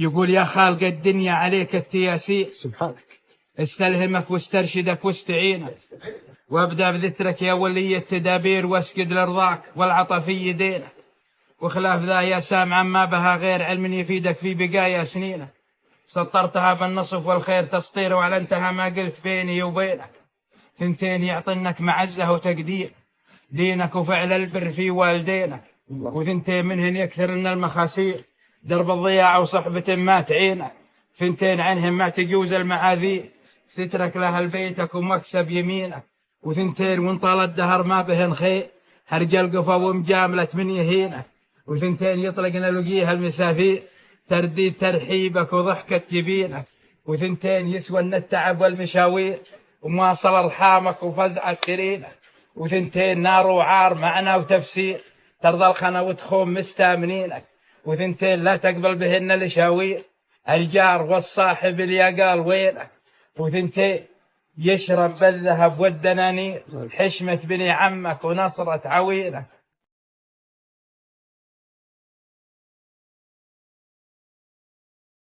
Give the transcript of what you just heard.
يقول يا خالق الدنيا عليك التياسير سبحانك استلهمك واسترشدك واستعينك، وابدأ بذكرك يا ولي التدابير واسجد لرضاك والعطا في يدينك، وخلاف ذا يا سامعا ما بها غير علم يفيدك في بقايا سنينك، سطرتها بالنصف والخير تسطير وأعلنتها ما قلت بيني وبينك، ثنتين يعطنك معزة وتقدير دينك وفعل البر في والدينك، وثنتين منهن يكثر لنا المخاسير درب الضياع وصحبة ما تعينك، ثنتين عنهم ما تجوز المعاذير سترك لها بيتك ومكسب يمينك، وثنتين وان طال الدهر ما بهن خير هرج القفا ومجاملة من يهينك، وثنتين يطلقنا لقيها المسافير ترديد ترحيبك وضحكة جبينك، وثنتين يسوى التعب والمشاوير ومواصل ارحامك وفزعة ترينك، وثنتين نار وعار معنا وتفسير ترضى الخنا وتخوم مستامنينك، وثنتين لا تقبل بهن الشاوير الجار والصاحب اللي قال وينك، وثنتين يشرب بالذهب والدنانير حشمة بني عمك ونصرة عوينك،